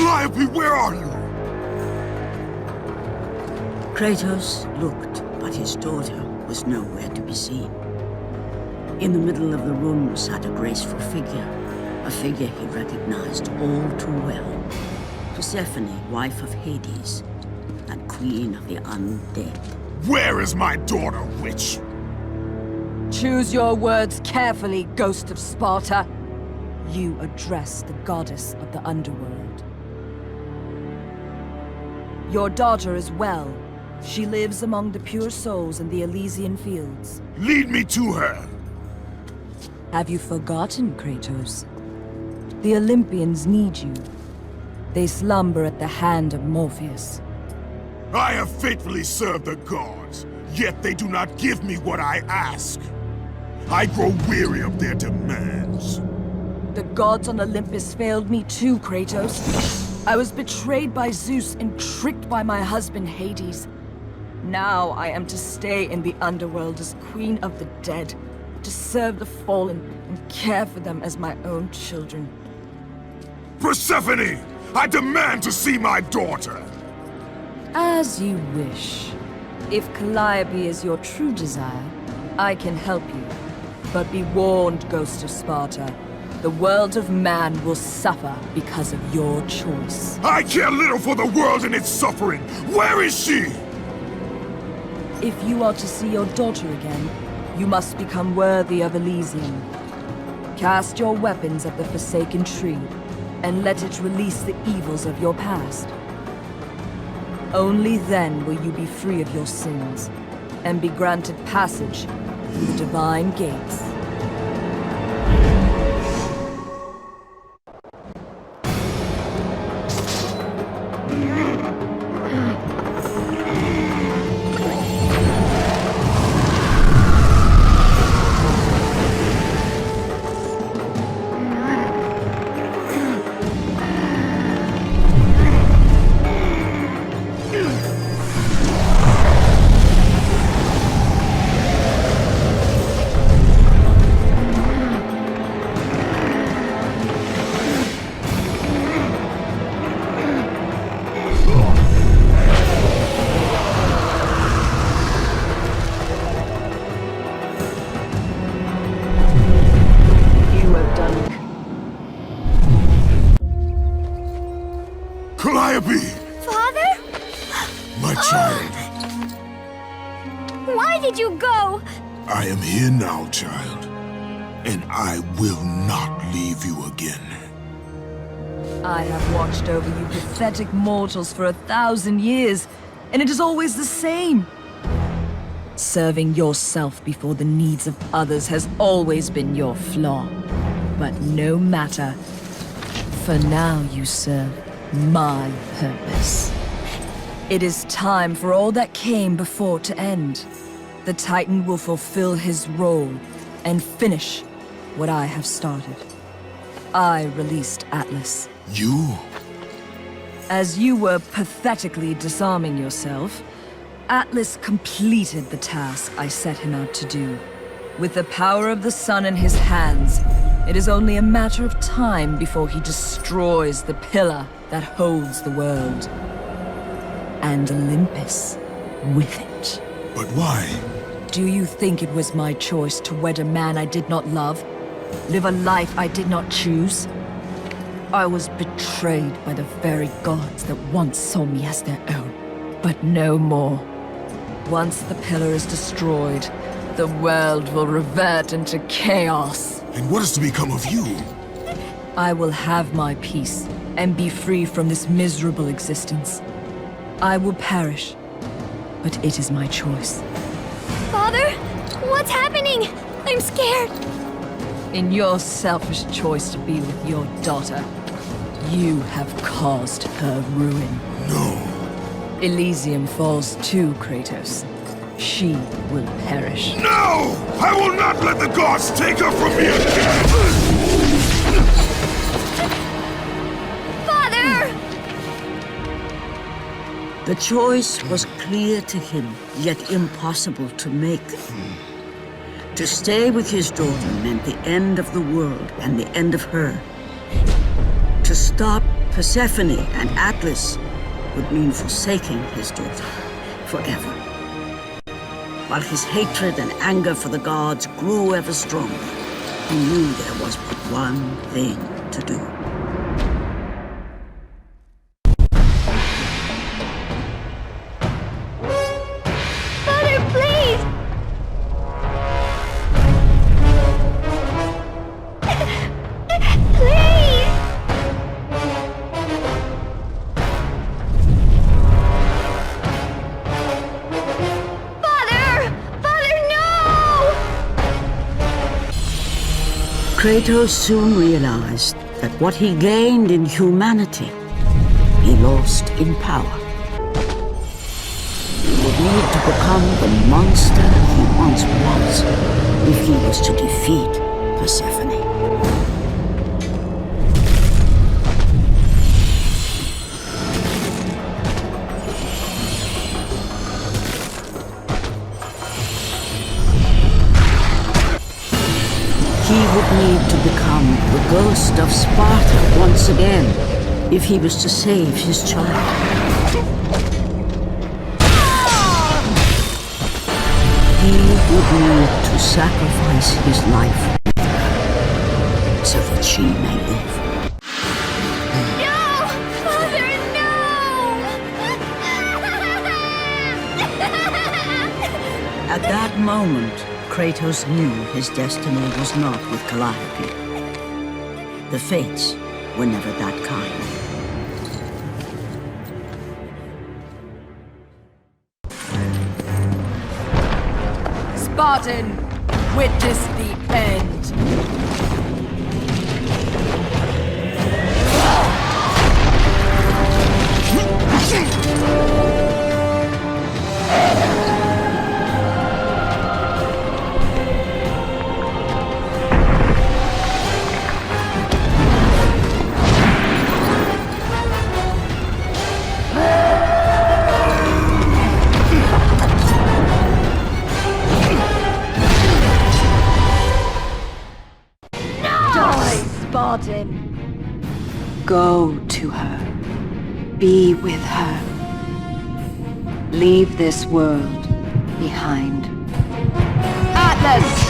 Calliope, where are you? Kratos looked, but his daughter was nowhere to be seen. In the middle of the room sat a graceful figure, a figure he recognized all too well. Persephone, wife of Hades, and queen of the undead. Where is my daughter, witch? Choose your words carefully, Ghost of Sparta. You address the goddess of the underworld. Your daughter is well. She lives among the pure souls in the Elysian fields. Lead me to her! Have you forgotten, Kratos? The Olympians need you. They slumber at the hand of Morpheus. I have faithfully served the gods, yet they do not give me what I ask. I grow weary of their demands. The gods on Olympus failed me too, Kratos. I was betrayed by Zeus and tricked by my husband Hades. Now I am to stay in the underworld as Queen of the Dead, to serve the fallen and care for them as my own children. Persephone! I demand to see my daughter! As you wish. If Calliope is your true desire, I can help you. But be warned, Ghost of Sparta. The world of man will suffer because of your choice. I care little for the world and its suffering! Where is she? If you are to see your daughter again, you must become worthy of Elysium. Cast your weapons at the Forsaken Tree, and let it release the evils of your past. Only then will you be free of your sins, and be granted passage through the divine gates. Calliope! Father? My child. Why did you go? I am here now, child. And I will not leave you again. I have watched over you pathetic mortals for 1,000 years, and it is always the same. Serving yourself before the needs of others has always been your flaw. But no matter. For now you serve my purpose. It is time for all that came before to end. The Titan will fulfill his role and finish what I have started. I released Atlas. You? As you were pathetically disarming yourself, Atlas completed the task I set him out to do. With the power of the sun in his hands, it is only a matter of time before he destroys the pillar that holds the world. And Olympus with it. But why? Do you think it was my choice to wed a man I did not love? Live a life I did not choose? I was betrayed by the very gods that once saw me as their own. But no more. Once the pillar is destroyed, the world will revert into chaos. And what is to become of you? I will have my peace and be free from this miserable existence. I will perish, but it is my choice. Father? What's happening? I'm scared. In your selfish choice to be with your daughter, you have caused her ruin. No. Elysium falls too, Kratos. She will perish. No! I will not let the gods take her from me again! Father! The choice was clear to him, yet impossible to make. To stay with his daughter meant the end of the world and the end of her. To stop Persephone and Atlas would mean forsaking his daughter forever. While his hatred and anger for the gods grew ever stronger, he knew there was but one thing to do. Father, please! Please! Father! Father, no! Kratos soon realized that what he gained in humanity, he lost in power. He would need to become the monster he once was if he was to defeat Persephone. He would need to become the ghost of Sparta once again if he was to save his child. He would need to sacrifice his life so that she may live. No! Father, no! At that moment, Kratos knew his destiny was not with Calliope. The fates were never that kind. Spartan, witness the end. Spartan. Go to her. Be with her. Leave this world behind. Atlas!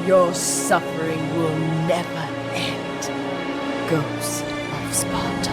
Your suffering will never end, Ghost of Sparta.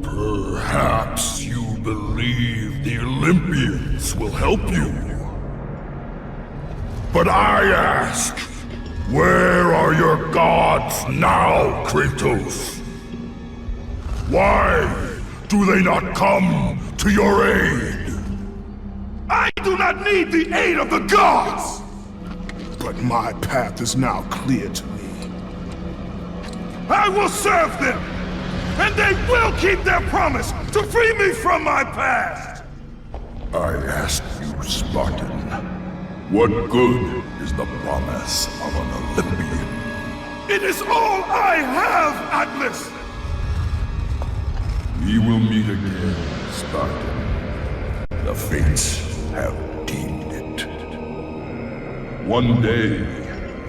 Perhaps you believe the Olympians will help you. But I ask, where are your gods now, Kratos? Why do they not come to your aid? I do not need the aid of the gods! But my path is now clear to me. I will serve them! And they will keep their promise to free me from my past! I ask you, Spartan, what good is the promise of an Olympian? It is all I have, Atlas! We will meet again, Spartan. The fates have deemed it. one day,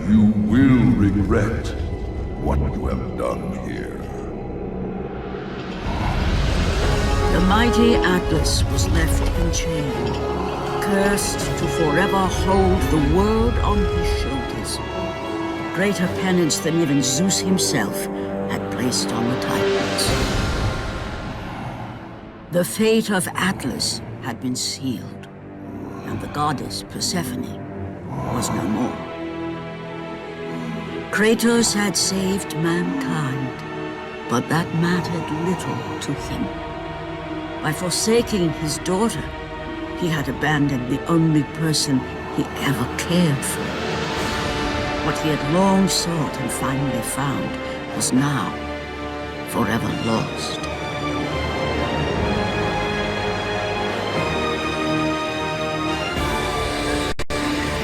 you will regret what you have done here. The mighty Atlas was left enchained, cursed to forever hold the world on his shoulders. Greater penance than even Zeus himself had placed on the Titans. The fate of Atlas had been sealed, and the goddess Persephone was no more. Kratos had saved mankind, but that mattered little to him. By forsaking his daughter, he had abandoned the only person he ever cared for. What he had long sought and finally found was now forever lost.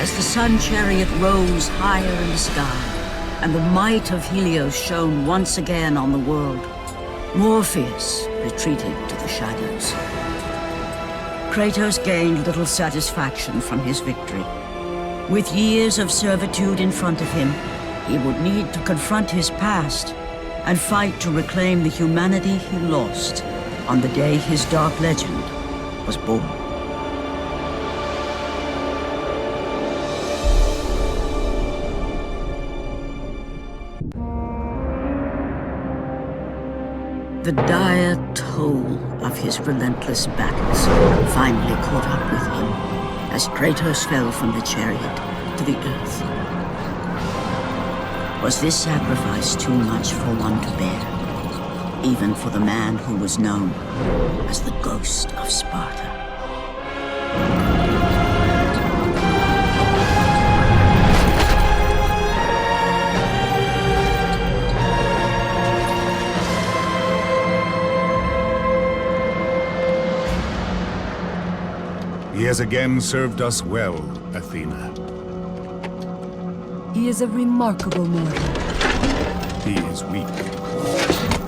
As the sun chariot rose higher in the sky, and the might of Helios shone once again on the world, Morpheus retreated to the shadows. Kratos gained little satisfaction from his victory. With years of servitude in front of him, he would need to confront his past and fight to reclaim the humanity he lost on the day his dark legend was born. The dire toll of his relentless battles finally caught up with him as Kratos fell from the chariot to the earth. Was this sacrifice too much for one to bear, even for the man who was known as the Ghost of Sparta? He has again served us well, Athena. He is a remarkable mortal. He is weak.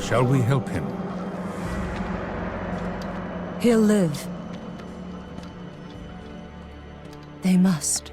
Shall we help him? He'll live. They must.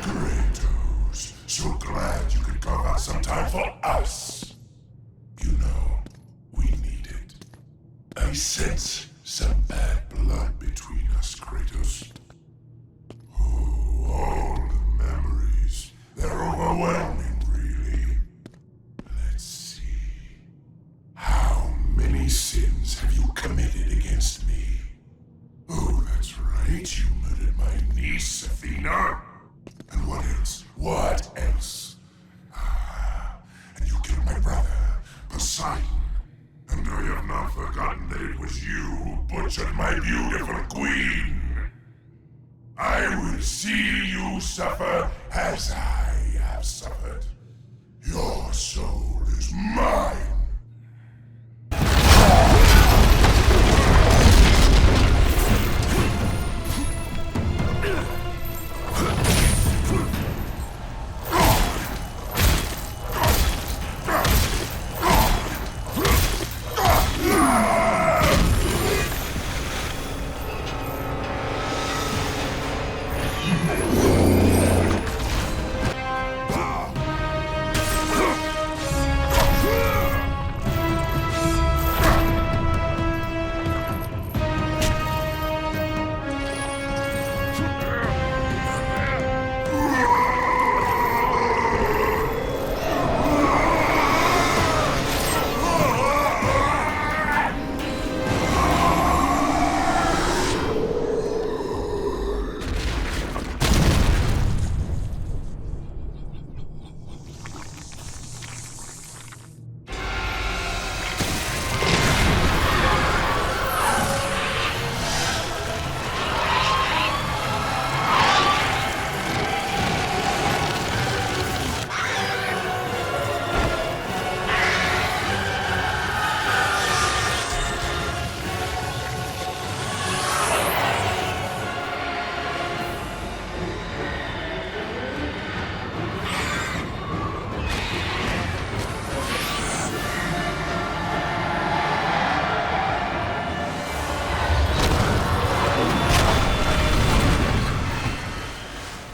Kratos, so glad you could carve out some time for us. You know, we need it. I sense some bad blood between us, Kratos. Oh, all the memories. They're overwhelming, really. Let's see. How many sins have you committed against me? Oh, that's right. You murdered my niece, Athena. And what else? What else? And you killed my brother, Poseidon. And I have not forgotten that it was you who butchered my beautiful queen. I will see you suffer as I have suffered. Your soul is mine.